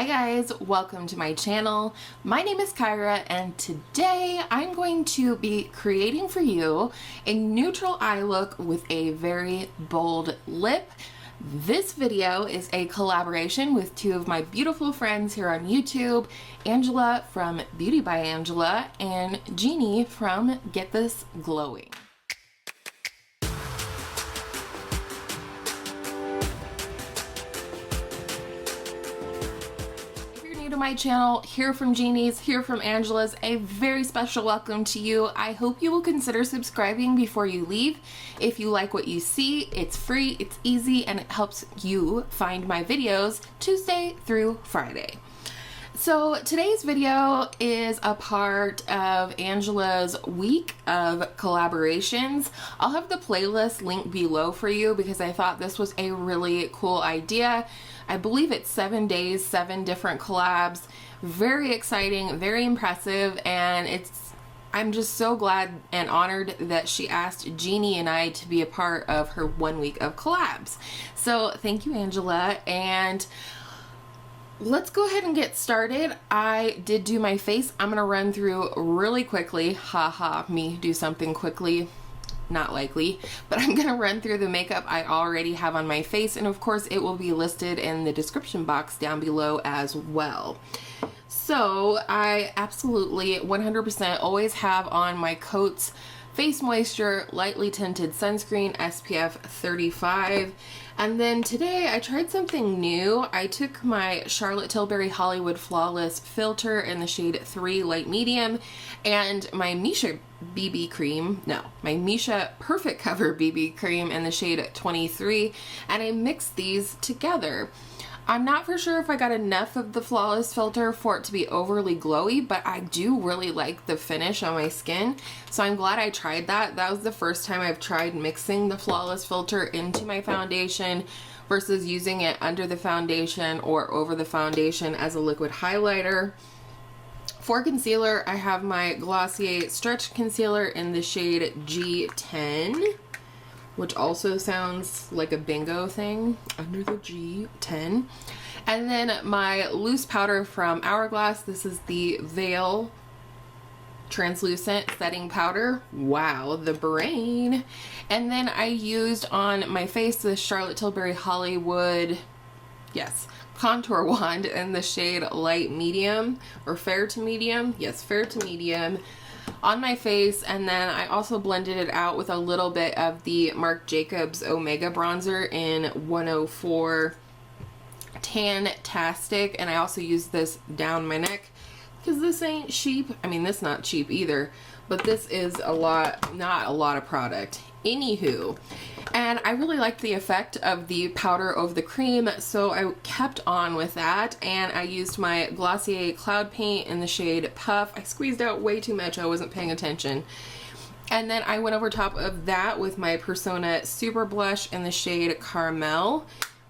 Hi guys, welcome to my channel. My name is Kyra and today I'm going to be creating for you a neutral eye look with a very bold lip. This video is a collaboration with two of my beautiful friends here on YouTube, Angela from Beauty by Angela and Jeannie from Get This Glowing. To my channel, here from Jeannie's, here from Angela's, a very special welcome to you. I hope you will consider subscribing before you leave. If you like what you see, it's free, it's easy, and it helps you find my videos Tuesday through Friday. So today's video is a part of Angela's week of collaborations. I'll have the playlist linked below for you because I thought this was a really cool idea. I believe it's 7 days, 7 different collabs. Very exciting, very impressive, and I'm just so glad and honored that she asked Jeannie and I to be a part of her 1 week of collabs. So thank you, Angela, and let's go ahead and get started. I did do my face. I'm gonna run through really quickly. Haha, me do something quickly. Not likely, but I'm gonna run through the makeup I already have on my face, and of course it will be listed in the description box down below as well. So I absolutely 100% always have on my Cotz Face Moisture Lightly Tinted Sunscreen SPF 35. And then today I tried something new. I took my Charlotte Tilbury Hollywood Flawless filter in the shade 3 Light Medium and my Missha BB cream, my Missha Perfect Cover BB cream in the shade 23, and I mixed these together. I'm not for sure if I got enough of the Flawless filter for it to be overly glowy, but I do really like the finish on my skin, so I'm glad I tried that. That was the first time I've tried mixing the Flawless filter into my foundation versus using it under the foundation or over the foundation as a liquid highlighter. For concealer, I have my Glossier Stretch Concealer in the shade G10, which also sounds like a bingo thing, under the G10. And then my loose powder from Hourglass. This is the Veil Translucent Setting Powder. Wow, the brain. And then I used on my face the Charlotte Tilbury Hollywood, contour wand in the shade Light Medium, or Fair to Medium. Yes, Fair to Medium on my face, and then I also blended it out with a little bit of the Marc Jacobs Omega bronzer in 104 Tan-Tastic, and I also used this down my neck because this ain't cheap. I mean, this not cheap either, but this is not a lot of product. Anywho, and I really liked the effect of the powder over the cream, so I kept on with that, and I used my Glossier Cloud Paint in the shade Puff. I squeezed out way too much, I wasn't paying attention. And then I went over top of that with my Persona Super Blush in the shade Caramel.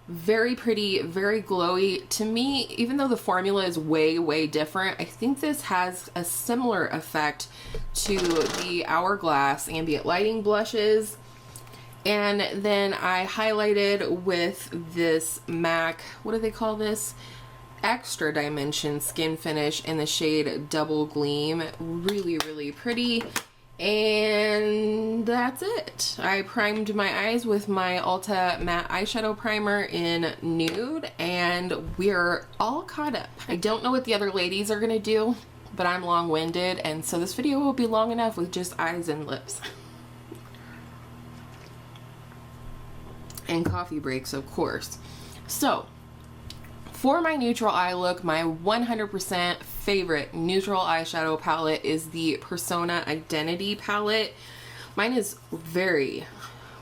Very pretty, very glowy. To me, even though the formula is way different, I think this has a similar effect to the Hourglass Ambient Lighting blushes. And then I highlighted with this MAC, what do they call this? Extra Dimension Skin Finish in the shade Double Gleam. Really pretty. And that's it. I primed my eyes with my Ulta Matte Eyeshadow Primer in Nude, and we're all caught up. I don't know what the other ladies are gonna do, but I'm long-winded, and so this video will be long enough with just eyes and lips. And coffee breaks, of course. So, for my neutral eye look, my 100% favorite neutral eyeshadow palette is the Persona Identity palette. Mine is very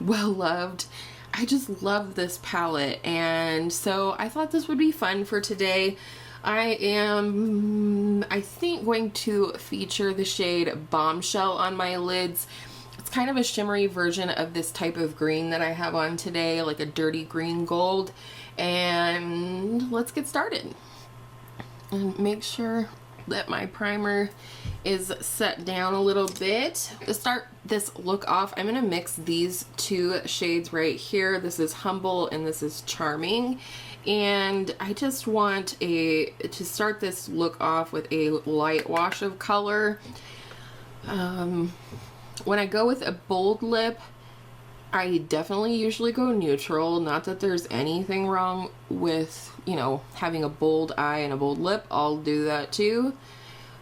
well loved. I just love this palette, and so I thought this would be fun for today. I am, I think, going to feature the shade Bombshell on my lids. It's kind of a shimmery version of this type of green that I have on today, like a dirty green gold. And let's get started. And make sure that my primer is set down a little bit. To start this look off, I'm gonna mix these two shades right here. This is Humble and this is Charming. And I just want to start this look off with a light wash of color. When I go with a bold lip, I definitely usually go neutral. Not that there's anything wrong with, you know, having a bold eye and a bold lip. I'll do that too.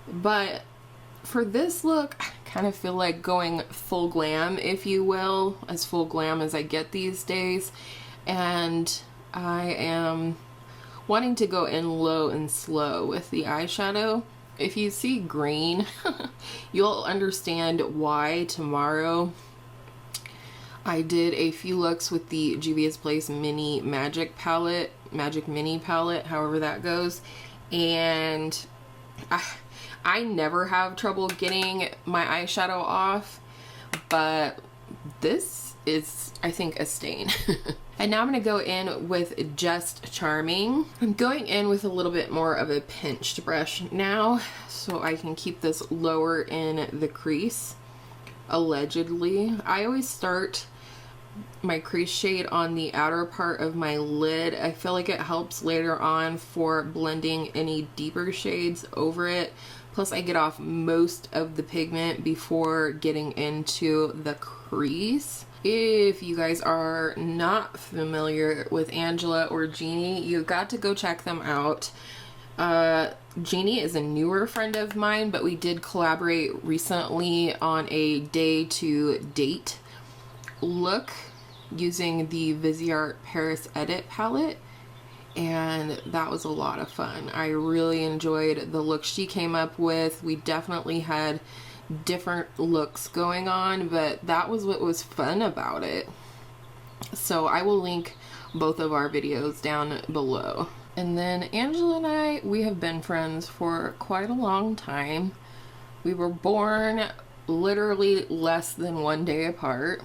But for this look, I kind of feel like going full glam, if you will, as full glam as I get these days. And I am wanting to go in low and slow with the eyeshadow. If you see green, you'll understand why tomorrow. I did a few looks with the Juvia's Place Mini Magic palette, Magic Mini palette, however that goes. And I never have trouble getting my eyeshadow off, but this is, I think, a stain. And now I'm going to go in with Just Charming. I'm going in with a little bit more of a pinched brush now, so I can keep this lower in the crease, allegedly. I always start my crease shade on the outer part of my lid. I feel like it helps later on for blending any deeper shades over it. Plus I get off most of the pigment before getting into the crease. If you guys are not familiar with Angela or Jeannie, you've got to go check them out. Jeannie is a newer friend of mine, but we did collaborate recently on a day to date look using the Viseart Paris Edit palette, and that was a lot of fun. I really enjoyed the look she came up with. We definitely had different looks going on, but that was what was fun about it. So I will link both of our videos down below. And then Angela and I, we have been friends for quite a long time. We were born literally less than one day apart,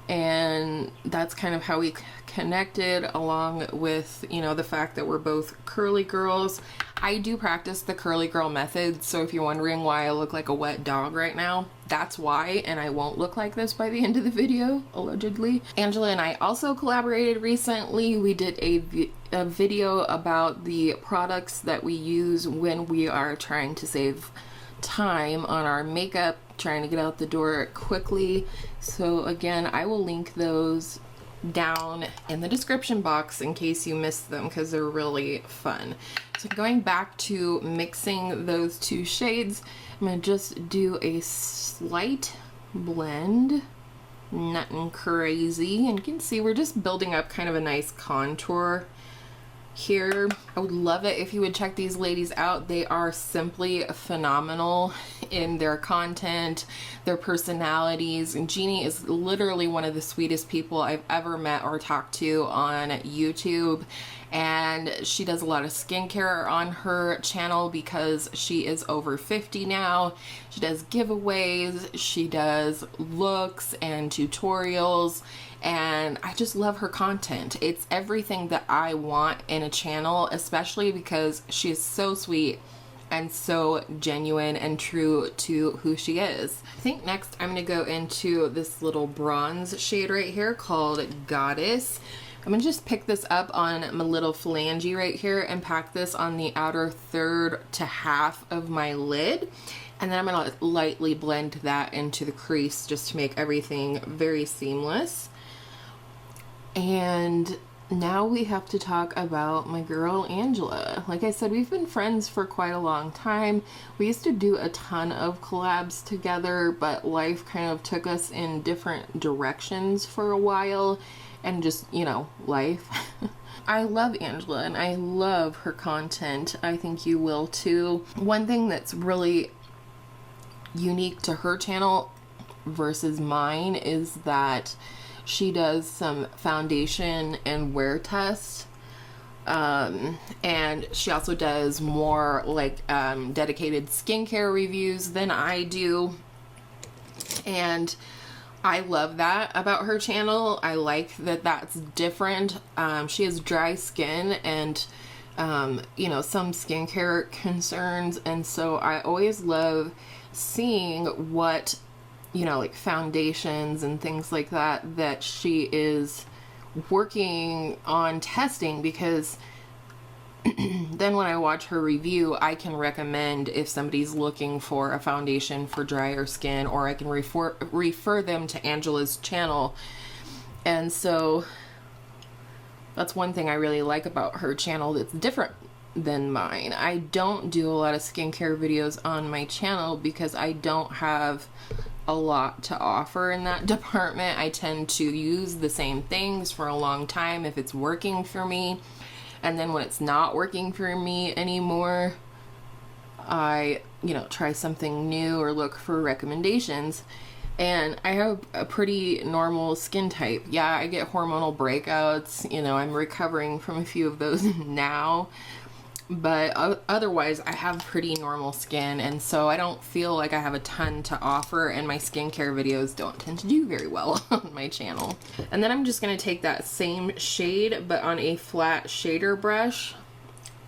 and that's kind of how we connected, along with, you know, the fact that we're both curly girls. I do practice the curly girl method, so if you're wondering why I look like a wet dog right now, that's why, and I won't look like this by the end of the video, allegedly. Angela and I also collaborated recently. We did a video about the products that we use when we are trying to save time on our makeup, trying to get out the door quickly. So again, I will link those down in the description box in case you missed them, because they're really fun. So going back to mixing those two shades, I'm going to just do a slight blend, nothing crazy, and you can see we're just building up kind of a nice contour here. I would love it if you would check these ladies out. They are simply phenomenal in their content, their personalities, and Jeannie is literally one of the sweetest people I've ever met or talked to on YouTube. And she does a lot of skincare on her channel because she is over 50 now. She does giveaways, she does looks and tutorials, and I just love her content. It's everything that I want in a channel, especially because she is so sweet and so genuine and true to who she is. I think next I'm going to go into this little bronze shade right here called Goddess. I'm going to just pick this up on my little phalange right here and pack this on the outer third to half of my lid. And then I'm going to lightly blend that into the crease just to make everything very seamless. And now we have to talk about my girl Angela. Like I said, we've been friends for quite a long time. We used to do a ton of collabs together, but life kind of took us in different directions for a while, and just, you know, life. I love Angela and I love her content. I think you will too. One thing that's really unique to her channel versus mine is that she does some foundation and wear tests, and she also does more like dedicated skincare reviews than I do, and I love that about her channel. I like that that's different. She has dry skin and you know, some skincare concerns, and so I always love seeing what, you know, like foundations and things like that that she is working on testing, because then when I watch her review, I can recommend if somebody's looking for a foundation for drier skin, or I can refer them to Angela's channel. And so that's one thing I really like about her channel that's different than mine. I don't do a lot of skincare videos on my channel because I don't have a lot to offer in that department. I tend to use the same things for a long time if it's working for me. And then when it's not working for me anymore, I, try something new or look for recommendations. And I have a pretty normal skin type. Yeah, I get hormonal breakouts. I'm recovering from a few of those now. But otherwise, I have pretty normal skin. And so I don't feel like I have a ton to offer. And my skincare videos don't tend to do very well on my channel. And then I'm just going to take that same shade, but on a flat shader brush.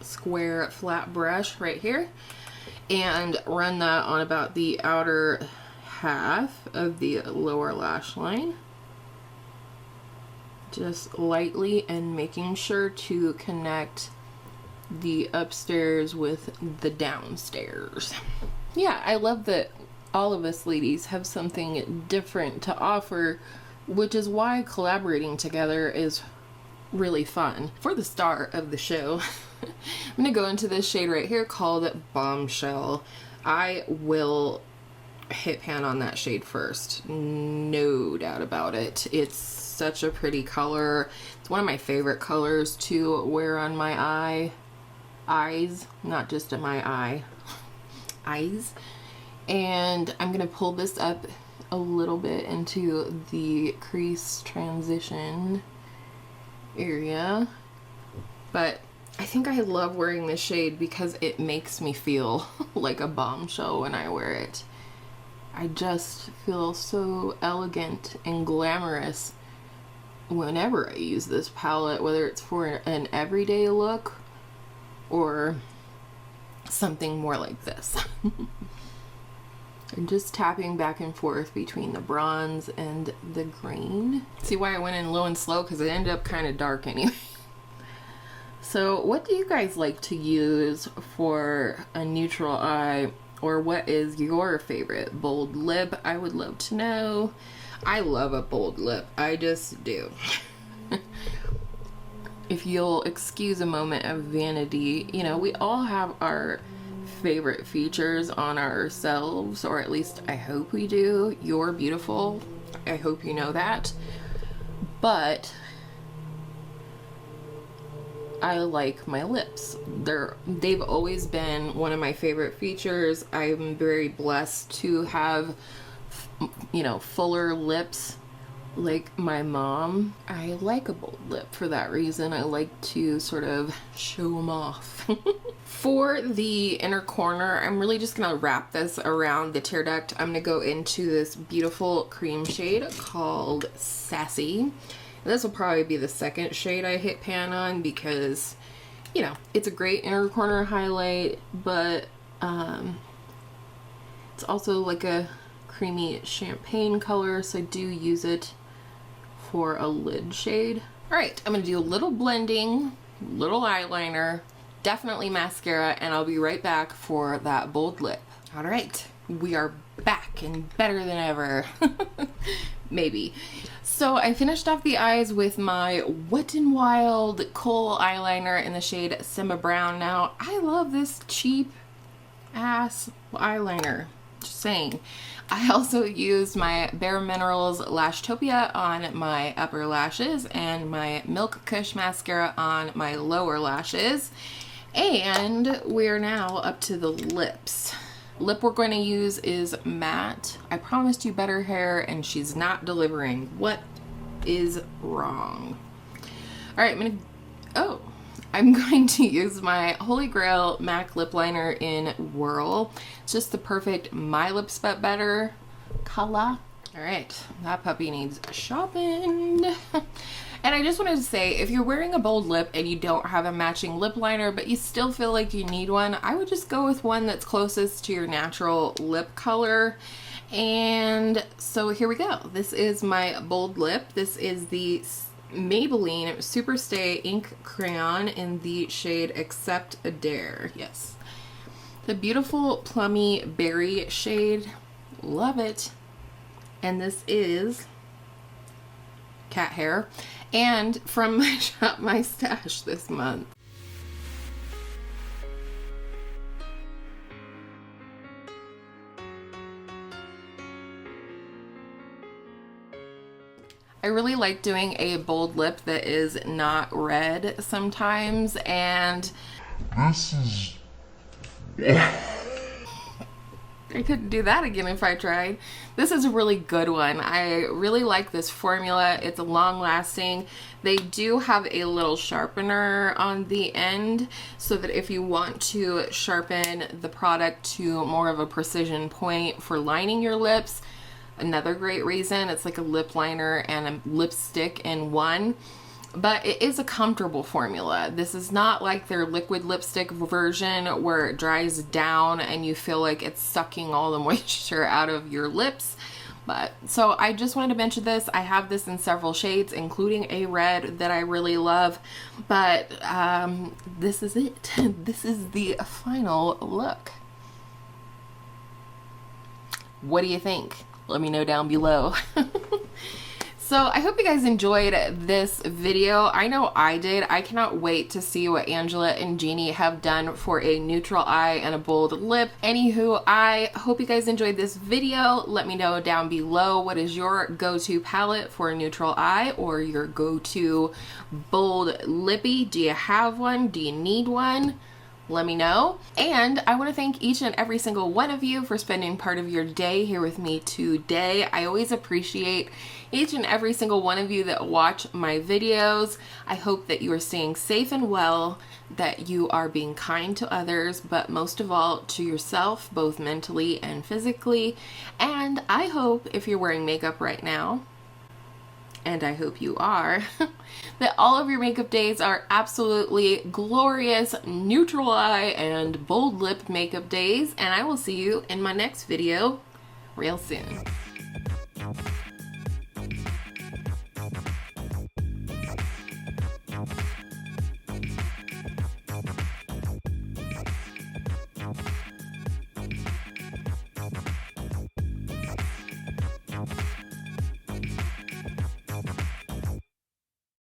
Square flat brush right here. And run that on about the outer half of the lower lash line, just lightly, and making sure to connect the upstairs with the downstairs. Yeah, I love that all of us ladies have something different to offer, which is why collaborating together is really fun. For the start of the show, I'm gonna go into this shade right here called Bombshell. I will hit pan on that shade first, no doubt about it. It's such a pretty color. It's one of my favorite colors to wear on my eyes, not just in my eyes. And I'm gonna pull this up a little bit into the crease transition area, but I think I love wearing this shade because it makes me feel like a bombshell when I wear it. I just feel so elegant and glamorous whenever I use this palette, whether it's for an everyday look or something more like this. I'm just tapping back and forth between the bronze and the green. See why I went in low and slow? Because it ended up kind of dark anyway. So what do you guys like to use for a neutral eye? Or what is your favorite bold lip? I would love to know. I love a bold lip. I just do. If you'll excuse a moment of vanity, we all have our favorite features on ourselves, or at least I hope we do. You're beautiful. I hope you know that. But I like my lips. They've always been one of my favorite features. I'm very blessed to have, fuller lips like my mom. I like a bold lip for that reason. I like to sort of show them off. For the inner corner, I'm really just gonna wrap this around the tear duct. I'm gonna go into this beautiful cream shade called Sassy. And this will probably be the second shade I hit pan on because, it's a great inner corner highlight, but it's also like a creamy champagne color, so I do use it for a lid shade. All right, I'm gonna do a little blending, little eyeliner, definitely mascara, and I'll be right back for that bold lip. All right, we are back and better than ever. Maybe. So I finished off the eyes with my Wet n Wild Kohl eyeliner in the shade Simba Brown. Now, I love this cheap ass eyeliner, just saying. I also used my Bare Minerals Lashtopia on my upper lashes and my Milk Kush mascara on my lower lashes. And we're now up to the lips. Lip we're going to use is matte. I promised you better hair and she's not delivering. What is wrong? All right, I'm going to use my Holy Grail MAC lip liner in Whirl. It's just the perfect My Lips But Better color. All right, that puppy needs shopping. And I just wanted to say, if you're wearing a bold lip and you don't have a matching lip liner, but you still feel like you need one, I would just go with one that's closest to your natural lip color. And so here we go. This is my bold lip. This is the Maybelline Superstay Ink Crayon in the shade Accept a Dare. Yes. The beautiful plummy berry shade. Love it. And this is cat hair. And from my Shop My Stash this month. I really like doing a bold lip that is not red sometimes, and this is... I couldn't do that again if I tried. This is a really good one. I really like this formula. It's long lasting. They do have a little sharpener on the end so that if you want to sharpen the product to more of a precision point for lining your lips, another great reason. It's like a lip liner and a lipstick in one, but it is a comfortable formula. This is not like their liquid lipstick version where it dries down and you feel like it's sucking all the moisture out of your lips. But so I just wanted to mention this. I have this in several shades, including a red that I really love, but this is it. This is the final look. What do you think? Let me know down below. So I hope you guys enjoyed this video. I know I did. I cannot wait to see what Angela and Jeannie have done for a neutral eye and a bold lip. Anywho, I hope you guys enjoyed this video. Let me know down below what is your go-to palette for a neutral eye or your go-to bold lippy. Do you have one? Do you need one? Let me know. And I want to thank each and every single one of you for spending part of your day here with me today. I always appreciate each and every single one of you that watch my videos. I hope that you are staying safe and well, that you are being kind to others, but most of all to yourself, both mentally and physically. And I hope if you're wearing makeup right now, and I hope you are, that all of your makeup days are absolutely glorious neutral eye and bold lip makeup days, and I will see you in my next video real soon.